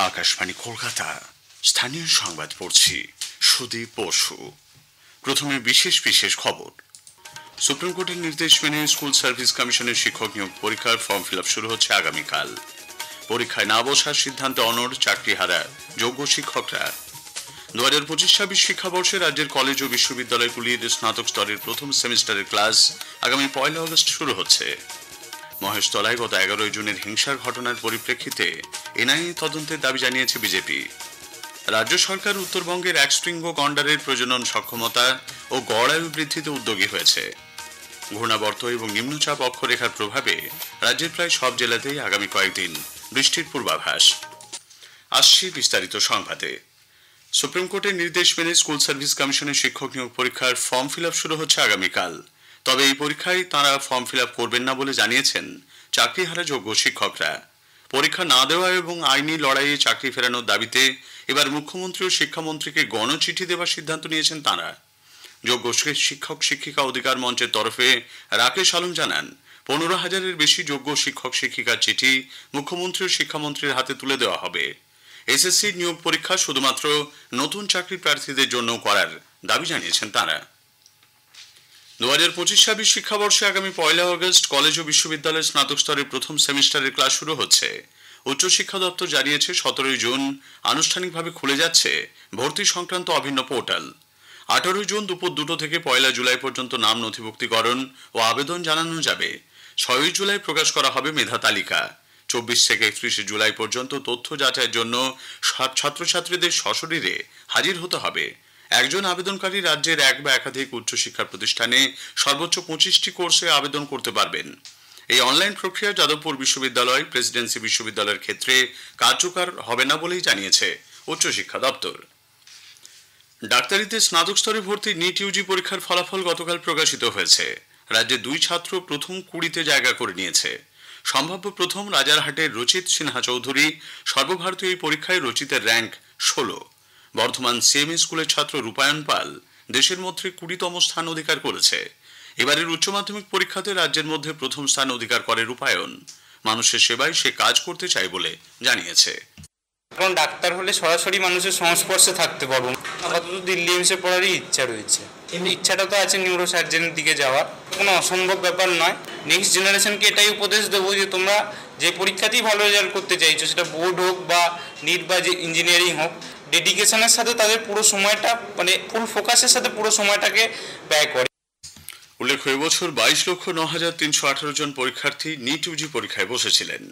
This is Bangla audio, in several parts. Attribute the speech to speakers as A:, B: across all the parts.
A: আকাশবাণী কলকাতা, স্থানীয় সংবাদ পড়ছি সুদীপ বসু। প্রথমে বিশেষ খবর। সুপ্রিম কোর্টের নির্দেশ মেনে স্কুল সার্ভিস কমিশনের শিক্ষক নিয়োগ পরীক্ষার ফর্ম ফিল আপ শুরু হচ্ছে আগামীকাল। পরীক্ষায় না বসার সিদ্ধান্তে অনড় চাকরিহারা যোগ্য শিক্ষকরা। 2025-26 শিক্ষাবর্ষে রাজ্যের কলেজ ও বিশ্ববিদ্যালয়গুলির স্নাতক স্তরের প্রথম সেমিস্টারের ক্লাস আগামী 1 আগস্ট শুরু হচ্ছে। মহেশতলায় গত 11 জুনের হিংসার ঘটনার পরিপ্রেক্ষিতে এনআইএ তদন্তের দাবি জানিয়েছে বিজেপি। রাজ্য সরকার উত্তরবঙ্গের একশৃঙ্গ গন্ডারের প্রজনন সক্ষমতা ও গড় আয়ু বৃদ্ধিতে উদ্যোগী হয়েছে। ঘূর্ণাবর্ত এবং নিম্নচাপ অক্ষরেখার প্রভাবে রাজ্যের প্রায় সব জেলাতেই আগামী কয়েকদিন বৃষ্টির পূর্বাভাস। আসছি বিস্তারিত সংবাদে। সুপ্রিম কোর্টের নির্দেশ মেনে স্কুল সার্ভিস কমিশনের শিক্ষক নিয়োগ পরীক্ষার ফর্ম ফিল আপ শুরু হচ্ছে আগামীকাল। তবে এই পরীক্ষায় তাঁরা ফর্ম ফিল আপ করবেন না বলে জানিয়েছেন চাকরিহারা যোগ্য শিক্ষকরা। পরীক্ষা না দেওয়া এবং আইনি লড়াইয়ে চাকরি ফেরানোর দাবিতে এবার মুখ্যমন্ত্রী ও শিক্ষামন্ত্রীকে গণচিঠি দেওয়ার সিদ্ধান্ত নিয়েছেন তাঁরা। যোগ্য শিক্ষক শিক্ষিকা অধিকার মঞ্চের তরফে রাকেশ আলম জানান, 15,000-এর বেশি যোগ্য শিক্ষক শিক্ষিকার চিঠি মুখ্যমন্ত্রী ও শিক্ষামন্ত্রীর হাতে তুলে দেওয়া হবে। এসএসসি নিয়োগ পরীক্ষা শুধুমাত্র নতুন চাকরি প্রার্থীদের জন্য করার দাবি জানিয়েছেন তাঁরা। 2025-26 শিক্ষাবর্ষে আগামী 1 আগস্ট কলেজ ও বিশ্ববিদ্যালয়ের স্নাতক স্তরের প্রথম সেমিস্টারের ক্লাস শুরু হচ্ছে। উচ্চশিক্ষা দপ্তর জানিয়েছে 17 জুন আনুষ্ঠানিকভাবে খুলে যাচ্ছে ভর্তি সংক্রান্ত অভিন্ন পোর্টাল। 18 জুন দুপুর 2টো থেকে 1 জুলাই পর্যন্ত নাম নথিভুক্তিকরণ ও আবেদন জানানো যাবে। 6 জুলাই প্রকাশ করা হবে মেধা তালিকা। 24 থেকে 31 জুলাই পর্যন্ত তথ্য যাচাইয়ের জন্য ছাত্রছাত্রীদের সশরীরে হাজির হতে হবে। একজন আবেদনকারী রাজ্যের এক বা একাধিক উচ্চশিক্ষা প্রতিষ্ঠানে সর্বোচ্চ 25টি কোর্সে আবেদন করতে পারবেন। এই অনলাইন প্রক্রিয়া যাদবপুর বিশ্ববিদ্যালয়, প্রেসিডেন্সি বিশ্ববিদ্যালয়ের ক্ষেত্রে কার্যকর হবে না বলেই জানিয়েছে উচ্চশিক্ষা দপ্তর। ডাক্তারিতে স্নাতক স্তরে ভর্তি নিট ইউজি পরীক্ষার ফলাফল গতকাল প্রকাশিত হয়েছে। রাজ্যে 2 ছাত্র প্রথম 20তে জায়গা করে নিয়েছে। সম্ভাব্য প্রথম রাজারহাটের রচিত সিনহা চৌধুরী। সর্বভারতীয় এই পরীক্ষায় রচিতের র্যাঙ্ক 16। বর্ধমান সিএমএ স্কুলের ছাত্র রূপায়ণ পাল দেশের মধ্যে 20তম স্থান অধিকার করেছে। এবারের উচ্চ মাধ্যমিক পরীক্ষাতে রাজ্যের মধ্যে প্রথম স্থান অধিকার করে রূপায়ণ। মানুষের সেবায় সে কাজ করতে চায় বলে জানিয়েছে।
B: এখন ডাক্তার হলে সরাসরি মানুষের সংস্পর্শে থাকতে পারবো। আপাতত দিল্লি এমসে পড়ারই ইচ্ছা রয়েছে। ইচ্ছাটা তো আছে নিউরো সার্জনের দিকে যাওয়ার, কোনো অসম্ভব ব্যাপার নয়। নেক্সট জেনারেশনকে এটাই উপদেশ দেবো যে তোমরা যে পরীক্ষাতেই ভালো রেজাল্ট করতে চাইছো, সেটা বোর্ড হোক বা নিট বা যে ইঞ্জিনিয়ারিং হোক, ডেডিকেশনের সাথে তাদের পুরো সময়টা ফুল ফোকাসের সাথে পুরো সময়টাকে ব্যয় করে।
A: উল্লেখ্য, এবছর 22,09,318 জন পরীক্ষার্থী নিট ইউজি পরীক্ষায় বসেছিলেন।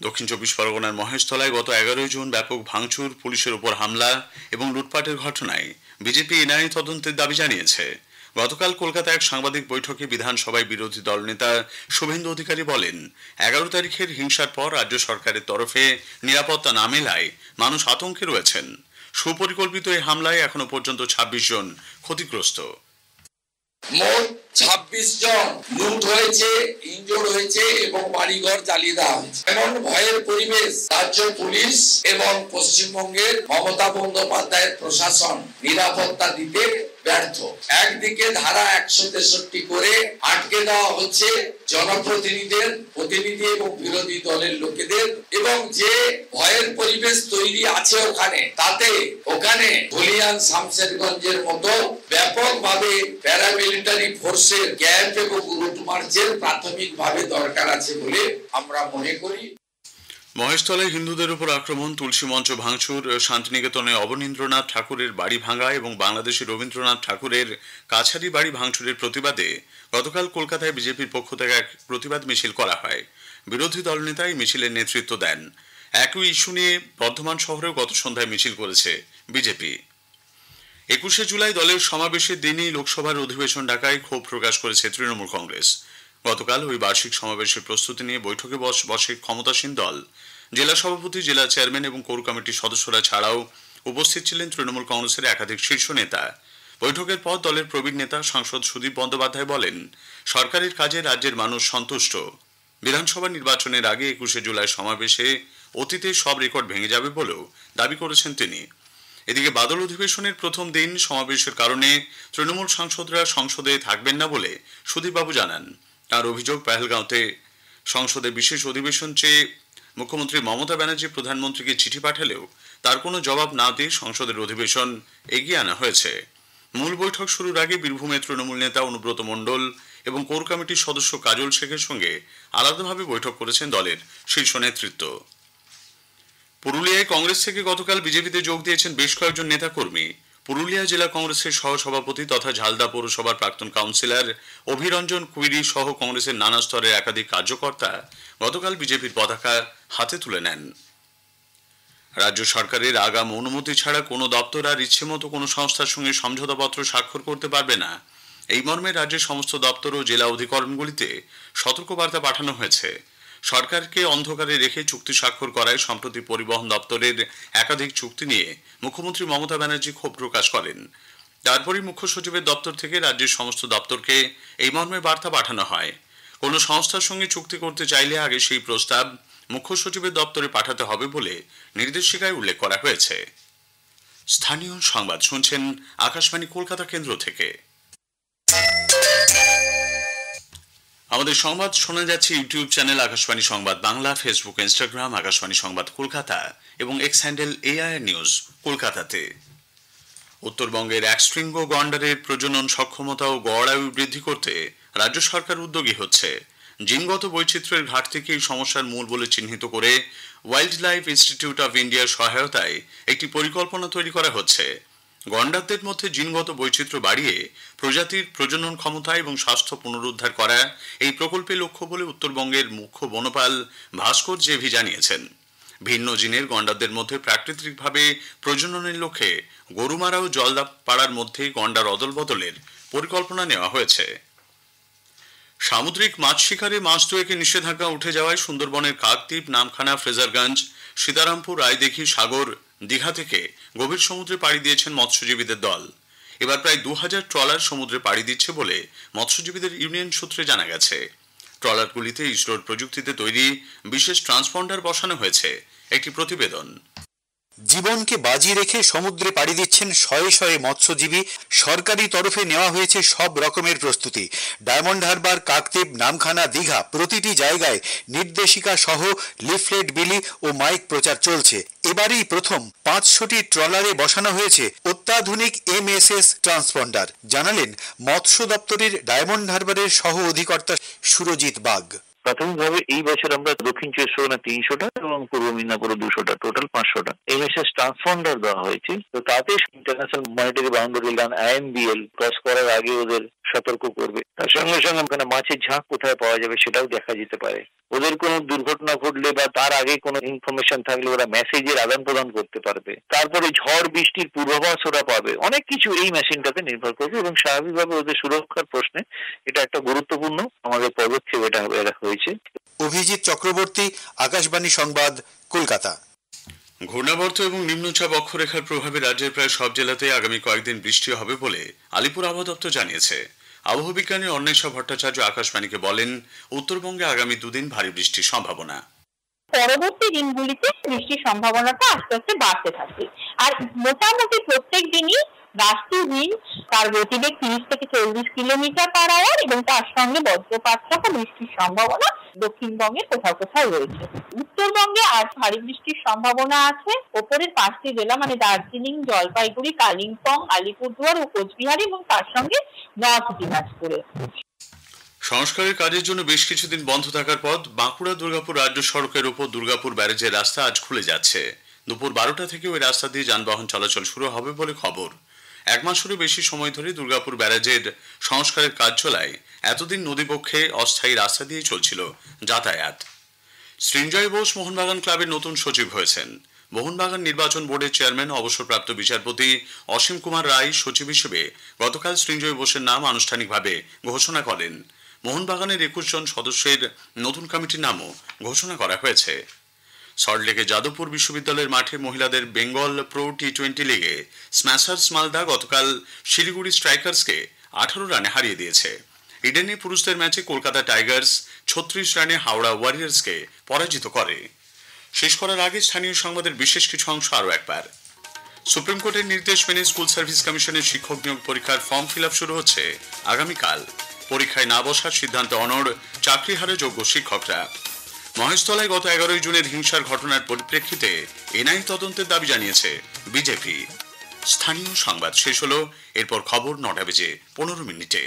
A: দক্ষিণ 24 পরগনার মহেশতলায় গত 11 জুন ব্যাপক ভাঙচুর, পুলিশের উপর হামলা এবং লুটপাটের ঘটনায় বিজেপি এনআইএ তদন্তের দাবি জানিয়েছে। গতকাল কলকাতায় এক সাংবাদিক বৈঠকে বিধানসভায় বিরোধী দলনেতা শুভেন্দু অধিকারী বলেন, 11 তারিখের হিংসার পর রাজ্য সরকারের তরফে নিরাপত্তা না মেলায় মানুষ আতঙ্কে রয়েছেন। সুপরিকল্পিত এই হামলায় এখনো পর্যন্ত 26 জন ক্ষতিগ্রস্ত।
C: মোট 26 জন লুট হয়েছে, ইনজোর হয়েছে এবং বাড়িঘর জ্বালিয়ে দেওয়া হয়েছে। এমন ভয়ের পরিবেশ রাজ্য পুলিশ এবং পশ্চিমবঙ্গের মমতা বন্দ্যোপাধ্যায়ের প্রশাসন নিরাপত্তা দিতে ব্যর্থ। একদিকে ধারা 163 করে আটকে দেওয়া হচ্ছে জনপ্রতিনিধিদের, প্রতিনিধি এবং বিরোধী দলের লোকেদের, এবং যে ভয়ের পরিবেশ তৈরি আছে তাতে ওখানে ধুলিয়ান শামশেরগঞ্জের মতো ব্যাপকভাবে প্যারামিলিটারি ফোর্সের ক্যাম্প এবং রুট মার্চের প্রাথমিকভাবে দরকার আছে বলে আমরা মনে করি।
A: মহেশতলায় হিন্দুদের উপর আক্রমণ, তুলসী মঞ্চ ভাঙচুর, শান্তিনিকেতনে অবনীন্দ্রনাথ ঠাকুরের বাড়ি ভাঙা এবং বাংলাদেশের রবীন্দ্রনাথ ঠাকুরের কাছারি বাড়ি ভাঙচুরের প্রতিবাদে গতকাল কলকাতায় বিজেপির পক্ষ থেকে এক প্রতিবাদ মিছিল করা হয়। বিরোধী দলনেতা এই মিছিলের নেতৃত্ব দেন। একই ইস্যু নিয়ে বর্ধমান শহরেও গত সন্ধ্যায় মিছিল করেছে বিজেপি। 21 জুলাই দলের সমাবেশের দিনই লোকসভার অধিবেশন ডাকায় ক্ষোভ প্রকাশ করেছে তৃণমূল কংগ্রেস। গতকাল ওই বার্ষিক সমাবেশের প্রস্তুতি নিয়ে বৈঠকে বসে ক্ষমতাসীন দল। জেলা সভাপতি, জেলা চেয়ারম্যান এবং কোর কমিটির সদস্যরা ছাড়াও উপস্থিত ছিলেন তৃণমূল কংগ্রেসের একাধিক শীর্ষ নেতা। বৈঠকের পর দলের প্রবীণ নেতা সাংসদ সুদীপ বন্দ্যোপাধ্যায় বলেন, সরকারের কাজে রাজ্যের মানুষ সন্তুষ্ট। বিধানসভা নির্বাচনের আগে 21 জুলাই সমাবেশে অতীতের সব রেকর্ড ভেঙে যাবে বলেও দাবি করেছেন তিনি। এদিকে বাদল অধিবেশনের প্রথম দিন সমাবেশের কারণে তৃণমূল সাংসদরা সংসদে থাকবেন না বলে সুদীপবাবু জানান। তার অভিযোগ, পেহেলগাঁওতে সংসদে বিশেষ অধিবেশন চেয়ে মুখ্যমন্ত্রী মমতা ব্যানার্জি প্রধানমন্ত্রীকে চিঠি পাঠালেও তার কোনো জবাব না দিয়ে সংসদের অধিবেশন এগিয়ে আনা হয়েছে। মূল বৈঠক শুরুর আগে বীরভূমের তৃণমূল নেতা অনুব্রত মণ্ডল এবং কোর কমিটির সদস্য কাজল শেখের সঙ্গে আলাদাভাবে বৈঠক করেছেন দলের শীর্ষ নেতৃত্ব। পুরুলিয়ায় কংগ্রেস থেকে গতকাল বিজেপিতে যোগ দিয়েছেন বেশ কয়েকজন নেতাকর্মী। পুরুলিয়া জেলা কংগ্রেসের সহসভাপতি তথা ঝালদা পৌরসভার প্রাক্তন কাউন্সিলর অভিরঞ্জন কুইরি সহ কংগ্রেসের নানা স্তরের একাধিক কার্যকর্তা গতকাল বিজেপির পতাকা হাতে তুলে নেন। রাজ্য সরকারের আগাম অনুমতি ছাড়া কোনো দপ্তর আর ইচ্ছেমতো কোনো সংস্থার সঙ্গে সমঝোতাপত্র স্বাক্ষর করতে পারবে না, এই মর্মে রাজ্যের সমস্ত দপ্তর ও জেলা অধিকরণগুলিতে সতর্কবার্তা পাঠানো হয়েছে। সরকারকে অন্ধকারে রেখে চুক্তি স্বাক্ষর করায় সম্প্রতি পরিবহন দপ্তরের একাধিক চুক্তি নিয়ে মুখ্যমন্ত্রী মমতা ব্যানার্জি ক্ষোভ প্রকাশ করেন। তারপরই মুখ্য সচিবের দপ্তর থেকে রাজ্যের সমস্ত দপ্তরকে এই মর্মে বার্তা পাঠানো হয়। কোনো সংস্থার সঙ্গে চুক্তি করতে চাইলে আগে সেই প্রস্তাব মুখ্য সচিবের দপ্তরে পাঠাতে হবে বলে নির্দেশিকায় উল্লেখ করা হয়েছে। স্থানীয় সংবাদ শুনছেন আকাশবাণী কলকাতা কেন্দ্র থেকে। আমাদের সংবাদ শোনা যাচ্ছে ইউটিউব চ্যানেল আকাশবাণী সংবাদ বাংলা, ফেসবুক, ইনস্টাগ্রাম আকাশবাণী সংবাদ কলকাতা এবং এক্স হ্যান্ডেল এআইআর নিউজ কলকাতাতে। উত্তরবঙ্গের একশৃঙ্গ গন্ডারের প্রজনন সক্ষমতা ও গড় আয়ু বৃদ্ধি করতে রাজ্য সরকার উদ্যোগী হচ্ছে। জিনগত বৈচিত্র্যের ঘাটতিকে এই সমস্যার মূল বলে চিহ্নিত করে ওয়াইল্ড লাইফ ইনস্টিটিউট অফ ইন্ডিয়ার সহায়তায় একটি পরিকল্পনা তৈরি করা হচ্ছে। গন্ডারদের মধ্যে জিনগত বৈচিত্র্য বাড়িয়ে প্রজাতির প্রজনন ক্ষমতা এবং স্বাস্থ্য পুনরুদ্ধার করা এই প্রকল্পের লক্ষ্য বলে উত্তরবঙ্গের মুখ্য বনপাল ভাস্কর জেভি জানিয়েছেন। ভিন্ন জিনের গন্ডারদের মধ্যে প্রাকৃতিকভাবে প্রজননের লক্ষ্যে গরুমারা ও জলদাপাড়ার মধ্যে গন্ডার অদল বদলের পরিকল্পনা নেওয়া হয়েছে। সামুদ্রিক মাছ শিকারে মাস দুয়েকে নিষেধাজ্ঞা উঠে যাওয়ায় সুন্দরবনের কাকদ্বীপ, নামখানা, ফ্রেজারগঞ্জ, সীতারামপুর, রায়দিঘি, সাগর, দীঘা থেকে গভীর সমুদ্রে পাড়ি দিয়েছেন মৎস্যজীবীদের দল। এবার প্রায় 2000 ট্রলার সমুদ্রে পাড়ি দিচ্ছে বলে মৎস্যজীবীদের ইউনিয়ন সূত্রে জানা গেছে। ট্রলারগুলিতে ইসরোর প্রযুক্তিতে তৈরি বিশেষ ট্রান্সপন্ডার বসানো হয়েছে। একটি প্রতিবেদন।
D: জীবনকে বাজি রেখে সমুদ্রে পাড়ি দিচ্ছেন শয়ে শয়ে মৎস্যজীবী। সরকারি তরফে নেওয়া হয়েছে সব রকমের প্রস্তুতি। ডায়মন্ড হারবার, কাকদ্বীপ, নামখানা, দীঘা প্রতিটি জায়গায় নির্দেশিকা সহ লিফলেট বিলি ও মাইক প্রচার চলছে। এবারই প্রথম 500টি ট্রলারে বসানো হয়েছে অত্যাধুনিক MSS ট্রান্সপন্ডার, জানালেন মৎস্য দপ্তরের ডায়মন্ড হারবারের সহ অধিকর্তা সুরজিৎ বাগ।
E: প্রাথমিকভাবে এই বছর আমরা দক্ষিণ 300টা এবং পূর্ব মিদনাপুরে 200টা, টোটাল 500টা MSS ট্রান্সপন্ডার দেওয়া হয়েছে। তো তাতে international monetary boundary line IMBL cross করার আগে ওদের সতর্ক করবে। তার সঙ্গে সঙ্গে ওখানে মাছের ঝাঁক কোথায় পাওয়া যাবে সেটাও দেখা যেতে পারে। ওদের কোনো দুর্ঘটনা ঘটলে বা তার আগে কোনো ইনফরমেশন থাকলে ওরা মেসেজের আদান প্রদান করতে পারবে। তারপরে ঝড় বৃষ্টির পূর্বাভাস ওরা পাবে। অনেক কিছু এই মেশিনটাতে নির্ভর করবে এবং স্বাভাবিকভাবে ওদের সুরক্ষার প্রশ্নে এটা একটা গুরুত্বপূর্ণ আমাদের পদক্ষেপ এটা হয়েছে।
D: অভিজিৎ চক্রবর্তী, আকাশবাণী সংবাদ, কলকাতা।
A: ঘূর্ণাবর্ত এবং নিম্নচাপ অক্ষরেখার প্রভাবে রাজ্যের প্রায় সব জেলাতে আগামী কয়েকদিন বৃষ্টি হবে বলে আলিপুর আবহাওয়া দপ্তর জানিয়েছে। আবহাওয়া বিজ্ঞানী অন্বেষা ভট্টাচার্য আকাশবাণীকে বলেন, উত্তরবঙ্গে আগামী 2 দিন ভারী বৃষ্টির সম্ভাবনা।
F: পরবর্তী দিনগুলিতে বৃষ্টির সম্ভাবনাটা আস্তে আস্তে বাড়তে থাকবে। আর মোটামুটি প্রত্যেক দিনই রাষ্ট্রহীন তার গতিবেগ 30 থেকে 40 কিলোমিটার পার আওয়ার এবং তার সঙ্গে বজ্রপাত সহ বৃষ্টির সম্ভাবনা দক্ষিণবঙ্গে কোথাও কোথাও রয়েছে। উত্তরবঙ্গে আজ ভারী বৃষ্টির সম্ভাবনা আছে ওপরের 5টি জেলা মানে দার্জিলিং, জলপাইগুড়ি, কালিম্পং, আলিপুরদুয়ার ও কোচবিহার এবং তার সঙ্গে নর্থ দিনাজপুরে।
A: সংস্কারের কাজের জন্য বেশ কিছুদিন বন্ধ থাকার পর বাঁকুড়া দুর্গাপুর রাজ্য সড়কের উপর দুর্গাপুর ব্যারেজের রাস্তা আজ খুলে যাচ্ছে। দুপুর 12টা থেকে ওই রাস্তা দিয়ে যানবাহন চলাচল শুরু হবে বলে খবর। 1 মাসেরও বেশি সময় ধরে দুর্গাপুর ব্যারেজের সংস্কারের কাজ চলায় এতদিন নদীপক্ষে অস্থায়ী রাস্তা দিয়ে চলছিল যাতায়াত। সৃঞ্জয় বোস মোহনবাগান ক্লাবের নতুন সচিব হয়েছেন। মোহনবাগান নির্বাচন বোর্ডের চেয়ারম্যান অবসরপ্রাপ্ত বিচারপতি অসীম কুমার রায় সচিব হিসেবে গতকাল সৃঞ্জয় বোসের নাম আনুষ্ঠানিকভাবে ঘোষণা করেন। মোহনবাগানের 21 জন সদস্যের নতুন কমিটির নামও ঘোষণা করা হয়েছে। সল্টলেকে যাদবপুর বিশ্ববিদ্যালয়ের মাঠে মহিলাদের বেঙ্গল প্রো T20 লিগে স্ম্যাশার্স মালদা গতকাল শিলিগুড়ি স্ট্রাইকার্সকে 18 রানে হারিয়ে দিয়েছে। ইডেনে পুরুষদের ম্যাচে কলকাতা টাইগার্স 36 রানে হাওড়া ওয়ারিয়র্সকে পরাজিত করে। শেষ করার আগে স্থানীয় সংবাদের বিশেষ কিছু অংশ আরও একবার। সুপ্রিম কোর্টের নির্দেশ মেনে স্কুল সার্ভিস কমিশনের শিক্ষক নিয়োগ পরীক্ষার ফর্ম ফিল আপ শুরু হচ্ছে আগামীকাল। পরীক্ষায় না বসার সিদ্ধান্তে অনড় চাকরি হারে যোগ্য শিক্ষকরা। মহেশতলায় গত 11 জুনের হিংসার ঘটনার পরিপ্রেক্ষিতে এনআইএ তদন্তের দাবি জানিয়েছে বিজেপি। স্থানীয় সংবাদ শেষ হলো, এরপর খবর 9টা বেজে 15 মিনিটে।